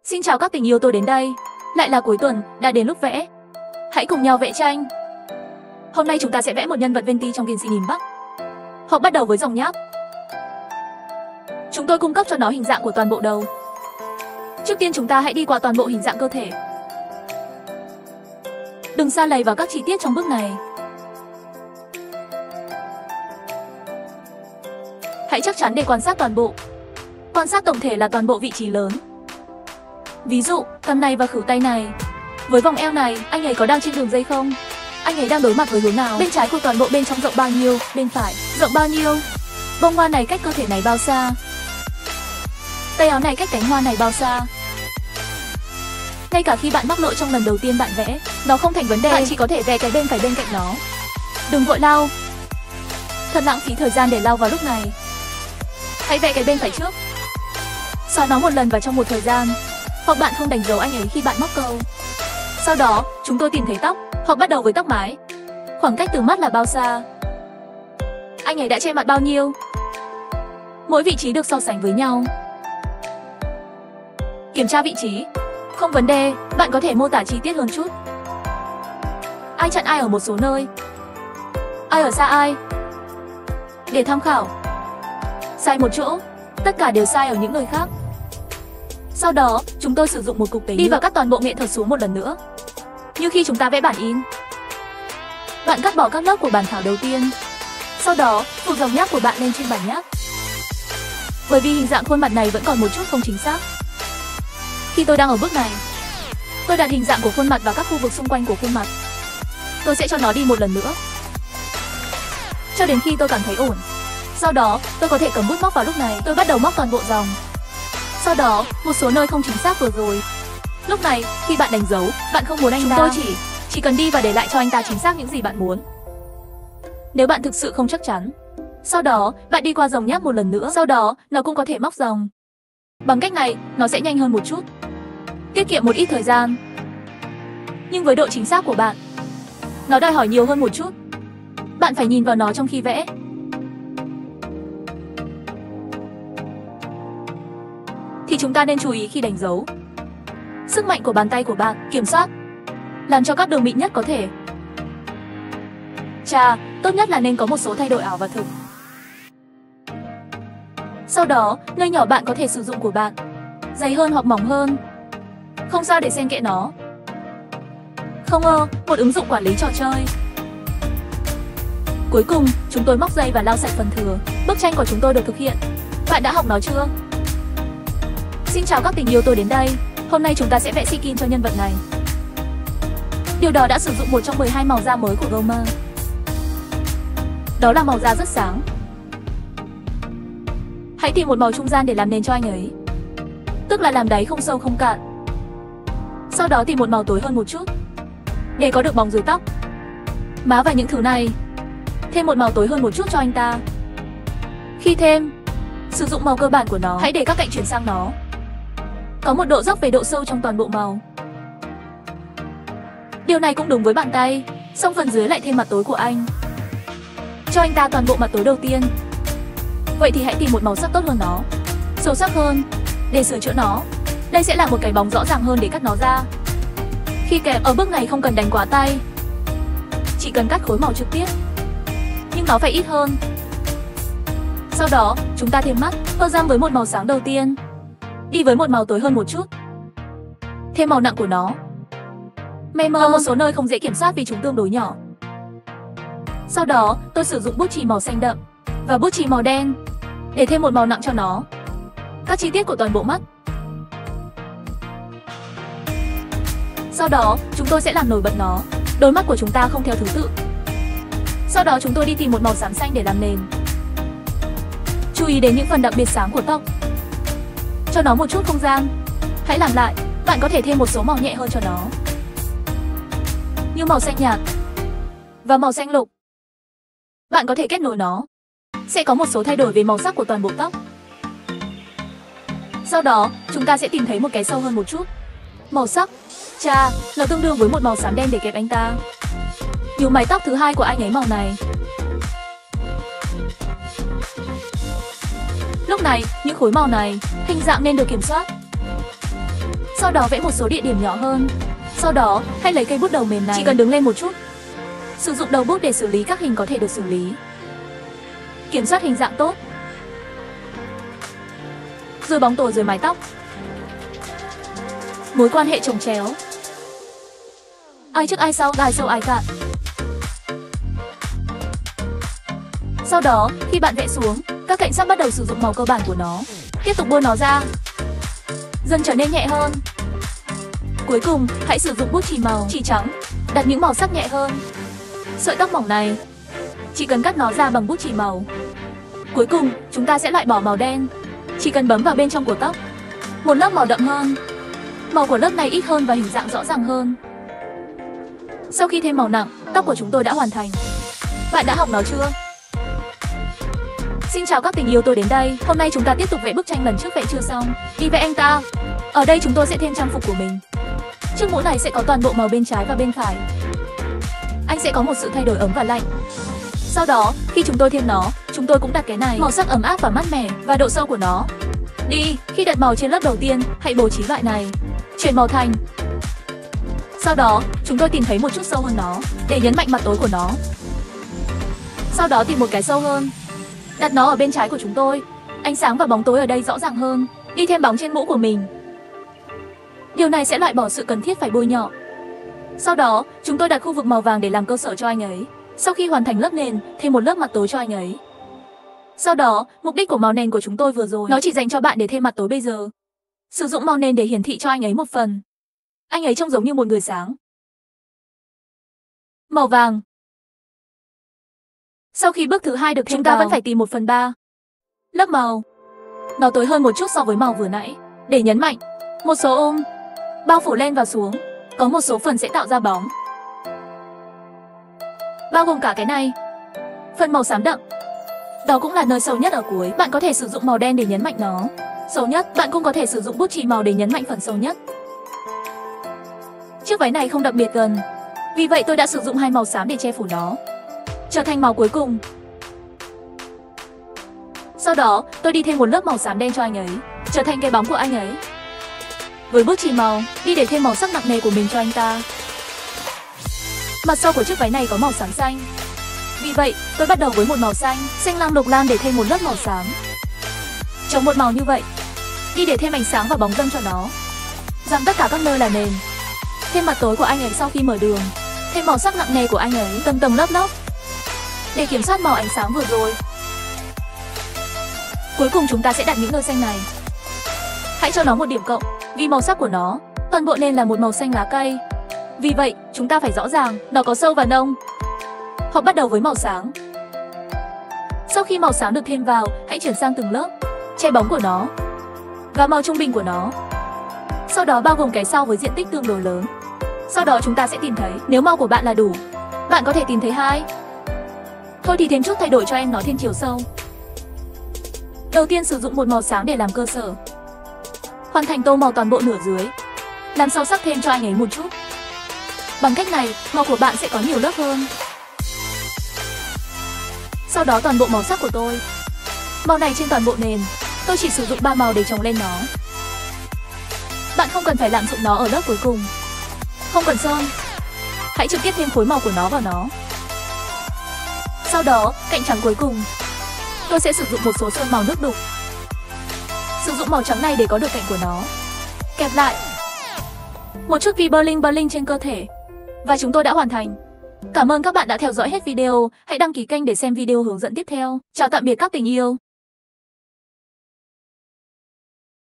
Xin chào các tình yêu, tôi đến đây. Lại là cuối tuần, đã đến lúc vẽ. Hãy cùng nhau vẽ tranh. Hôm nay chúng ta sẽ vẽ một nhân vật Venti trong Genshin Impact. Họ bắt đầu với dòng nháp. Chúng tôi cung cấp cho nó hình dạng của toàn bộ đầu. Trước tiên chúng ta hãy đi qua toàn bộ hình dạng cơ thể. Đừng sa lầy vào các chi tiết trong bước này. Hãy chắc chắn để quan sát toàn bộ. Quan sát tổng thể là toàn bộ vị trí lớn. Ví dụ, cằm này và khuỷu tay này. Với vòng eo này, anh ấy có đang trên đường dây không? Anh ấy đang đối mặt với hướng nào? Bên trái của toàn bộ bên trong rộng bao nhiêu? Bên phải, rộng bao nhiêu? Bông hoa này cách cơ thể này bao xa? Tay áo này cách cánh hoa này bao xa? Ngay cả khi bạn mắc lỗi trong lần đầu tiên bạn vẽ, nó không thành vấn đề, bạn chỉ có thể vẽ cái bên phải bên cạnh nó. Đừng vội lau. Thật lãng phí thời gian để lau vào lúc này. Hãy vẽ cái bên phải trước. Xóa nó một lần và trong một thời gian. Hoặc bạn không đánh dấu anh ấy khi bạn móc câu. Sau đó, chúng tôi tìm thấy tóc. Hoặc bắt đầu với tóc mái. Khoảng cách từ mắt là bao xa? Anh ấy đã che mặt bao nhiêu? Mỗi vị trí được so sánh với nhau. Kiểm tra vị trí. Không vấn đề, bạn có thể mô tả chi tiết hơn chút. Ai chặn ai ở một số nơi? Ai ở xa ai? Để tham khảo. Sai một chỗ, tất cả đều sai ở những nơi khác. Sau đó, chúng tôi sử dụng một cục tẩy đi và cắt toàn bộ nghệ thuật xuống một lần nữa. Như khi chúng ta vẽ bản in. Bạn cắt bỏ các lớp của bản thảo đầu tiên. Sau đó, phủ dòng nháp của bạn lên trên bản nháp. Bởi vì hình dạng khuôn mặt này vẫn còn một chút không chính xác. Khi tôi đang ở bước này, tôi đặt hình dạng của khuôn mặt vào các khu vực xung quanh của khuôn mặt. Tôi sẽ cho nó đi một lần nữa, cho đến khi tôi cảm thấy ổn. Sau đó, tôi có thể cầm bút móc vào lúc này. Tôi bắt đầu móc toàn bộ dòng. Sau đó, một số nơi không chính xác vừa rồi. Lúc này, khi bạn đánh dấu, bạn không muốn anh ta. Chúng tôi chỉ cần đi và để lại cho anh ta chính xác những gì bạn muốn. Nếu bạn thực sự không chắc chắn, sau đó, bạn đi qua dòng nháp một lần nữa. Sau đó, nó cũng có thể móc dòng. Bằng cách này, nó sẽ nhanh hơn một chút, tiết kiệm một ít thời gian. Nhưng với độ chính xác của bạn, nó đòi hỏi nhiều hơn một chút. Bạn phải nhìn vào nó trong khi vẽ. Thì chúng ta nên chú ý khi đánh dấu. Sức mạnh của bàn tay của bạn, kiểm soát, làm cho các đường mịn nhất có thể. Chà, tốt nhất là nên có một số thay đổi ảo và thực. Sau đó, nơi nhỏ bạn có thể sử dụng của bạn, dày hơn hoặc mỏng hơn. Không sao để xen kẽ nó. Không một ứng dụng quản lý trò chơi. Cuối cùng, chúng tôi móc dây và lau sạch phần thừa. Bức tranh của chúng tôi được thực hiện. Bạn đã học nó chưa? Xin chào các tình yêu, tôi đến đây. Hôm nay chúng ta sẽ vẽ skin cho nhân vật này. Điều đó đã sử dụng một trong 12 màu da mới của Goma. Đó là màu da rất sáng. Hãy tìm một màu trung gian để làm nền cho anh ấy. Tức là làm đáy không sâu không cạn. Sau đó tìm một màu tối hơn một chút, để có được bóng dưới tóc, má và những thứ này. Thêm một màu tối hơn một chút cho anh ta. Khi thêm, sử dụng màu cơ bản của nó. Hãy để các cạnh chuyển sang nó. Có một độ dốc về độ sâu trong toàn bộ màu. Điều này cũng đúng với bàn tay. Xong phần dưới lại thêm mặt tối của anh. Cho anh ta toàn bộ mặt tối đầu tiên. Vậy thì hãy tìm một màu sắc tốt hơn nó, sâu sắc hơn, để sửa chữa nó. Đây sẽ là một cái bóng rõ ràng hơn để cắt nó ra. Khi kẹp, ở bước này không cần đánh quá tay, chỉ cần cắt khối màu trực tiếp. Nhưng nó phải ít hơn. Sau đó, chúng ta thêm mắt, tô răng với một màu sáng đầu tiên. Đi với một màu tối hơn một chút. Thêm màu nặng của nó. Ở một số nơi không dễ kiểm soát vì chúng tương đối nhỏ. Sau đó, tôi sử dụng bút chì màu xanh đậm và bút chì màu đen để thêm một màu nặng cho nó. Các chi tiết của toàn bộ mắt. Sau đó, chúng tôi sẽ làm nổi bật nó. Đôi mắt của chúng ta không theo thứ tự. Sau đó chúng tôi đi tìm một màu xám xanh để làm nền. Chú ý đến những phần đặc biệt sáng của tóc. Cho nó một chút không gian. Hãy làm lại. Bạn có thể thêm một số màu nhẹ hơn cho nó, như màu xanh nhạt và màu xanh lục. Bạn có thể kết nối nó. Sẽ có một số thay đổi về màu sắc của toàn bộ tóc. Sau đó, chúng ta sẽ tìm thấy một cái sâu hơn một chút. Màu sắc. Chà, nó tương đương với một màu xám đen để kẹp anh ta. Nhú mái tóc thứ hai của anh ấy màu này. Lúc này, những khối màu này, hình dạng nên được kiểm soát. Sau đó vẽ một số địa điểm nhỏ hơn. Sau đó, hãy lấy cây bút đầu mềm này, chỉ cần đứng lên một chút. Sử dụng đầu bút để xử lý các hình có thể được xử lý. Kiểm soát hình dạng tốt. Rồi bóng tối dưới mái tóc. Mối quan hệ chồng chéo. Ai trước ai sau, ai sâu ai cạn. Sau đó, khi bạn vẽ xuống, các cạnh sắc bắt đầu sử dụng màu cơ bản của nó. Tiếp tục bôi nó ra. Dần trở nên nhẹ hơn. Cuối cùng, hãy sử dụng bút chì màu, chì trắng, đặt những màu sắc nhẹ hơn. Sợi tóc mỏng này, chỉ cần cắt nó ra bằng bút chì màu. Cuối cùng, chúng ta sẽ loại bỏ màu đen. Chỉ cần bấm vào bên trong của tóc. Một lớp màu đậm hơn. Màu của lớp này ít hơn và hình dạng rõ ràng hơn. Sau khi thêm màu nặng, tóc của chúng tôi đã hoàn thành. Bạn đã học nó chưa? Xin chào các tình yêu, tôi đến đây. Hôm nay chúng ta tiếp tục vẽ bức tranh lần trước vẽ chưa xong. Đi vẽ anh ta. Ở đây chúng tôi sẽ thêm trang phục của mình. Chiếc mũ này sẽ có toàn bộ màu bên trái và bên phải. Anh sẽ có một sự thay đổi ấm và lạnh. Sau đó, khi chúng tôi thêm nó, chúng tôi cũng đặt cái này. Màu sắc ấm áp và mát mẻ và độ sâu của nó. Đi, khi đặt màu trên lớp đầu tiên, hãy bố trí loại này. Chuyển màu thành. Sau đó, chúng tôi tìm thấy một chút sâu hơn nó, để nhấn mạnh mặt tối của nó. Sau đó tìm một cái sâu hơn. Đặt nó ở bên trái của chúng tôi. Ánh sáng và bóng tối ở đây rõ ràng hơn. Đi thêm bóng trên mũ của mình. Điều này sẽ loại bỏ sự cần thiết phải bôi nhọ. Sau đó, chúng tôi đặt khu vực màu vàng để làm cơ sở cho anh ấy. Sau khi hoàn thành lớp nền, thêm một lớp mặt tối cho anh ấy. Sau đó, mục đích của màu nền của chúng tôi vừa rồi, nó chỉ dành cho bạn để thêm mặt tối bây giờ. Sử dụng màu nền để hiển thị cho anh ấy một phần. Anh ấy trông giống như một người sáng. Màu vàng. Sau khi bước thứ hai được thêm chúng ta vẫn phải tìm 1/3 lớp màu. Nó tối hơn một chút so với màu vừa nãy. Để nhấn mạnh, một số bao phủ lên và xuống. Có một số phần sẽ tạo ra bóng. Bao gồm cả cái này. Phần màu xám đậm. Đó cũng là nơi sâu nhất ở cuối. Bạn có thể sử dụng màu đen để nhấn mạnh nó. Sâu nhất, bạn cũng có thể sử dụng bút chì màu để nhấn mạnh phần sâu nhất. Chiếc váy này không đặc biệt gần. Vì vậy tôi đã sử dụng 2 màu xám để che phủ nó. Trở thành màu cuối cùng. Sau đó, tôi đi thêm một lớp màu xám đen cho anh ấy. Trở thành cái bóng của anh ấy. Với bút chì màu, đi để thêm màu sắc nặng nề của mình cho anh ta. Mặt sau của chiếc váy này có màu xám xanh. Vì vậy, tôi bắt đầu với một màu xanh, xanh lam đục lam để thêm một lớp màu xám. Trồng một màu như vậy. Đi để thêm ánh sáng và bóng dâm cho nó. Rằng tất cả các nơi là nền. Thêm mặt tối của anh ấy sau khi mở đường. Thêm màu sắc nặng nề của anh ấy, tầng tầng lớp lớp. Để kiểm soát màu ánh sáng vừa rồi. Cuối cùng chúng ta sẽ đặt những nơi xanh này. Hãy cho nó một điểm cộng, vì màu sắc của nó, toàn bộ nền là một màu xanh lá cây. Vì vậy, chúng ta phải rõ ràng, nó có sâu và nông. Hoặc bắt đầu với màu sáng. Sau khi màu sáng được thêm vào, hãy chuyển sang từng lớp, che bóng của nó và màu trung bình của nó. Sau đó bao gồm cái sau với diện tích tương đối lớn. Sau đó chúng ta sẽ tìm thấy, nếu màu của bạn là đủ, bạn có thể tìm thấy 2. Thôi thì thêm chút thay đổi cho em nó thêm chiều sâu. Đầu tiên sử dụng một màu sáng để làm cơ sở. Hoàn thành tô màu toàn bộ nửa dưới. Làm sâu sắc thêm cho anh ấy một chút. Bằng cách này, màu của bạn sẽ có nhiều lớp hơn. Sau đó toàn bộ màu sắc của tôi. Màu này trên toàn bộ nền. Tôi chỉ sử dụng 3 màu để chồng lên nó. Bạn không cần phải lạm dụng nó ở lớp cuối cùng. Không cần sơn. Hãy trực tiếp thêm khối màu của nó vào nó. Sau đó, cạnh trắng cuối cùng. Tôi sẽ sử dụng một số sơn màu nước đục. Sử dụng màu trắng này để có được cạnh của nó. Kẹp lại. Một chút vi bling bling trên cơ thể. Và chúng tôi đã hoàn thành. Cảm ơn các bạn đã theo dõi hết video. Hãy đăng ký kênh để xem video hướng dẫn tiếp theo. Chào tạm biệt các tình yêu.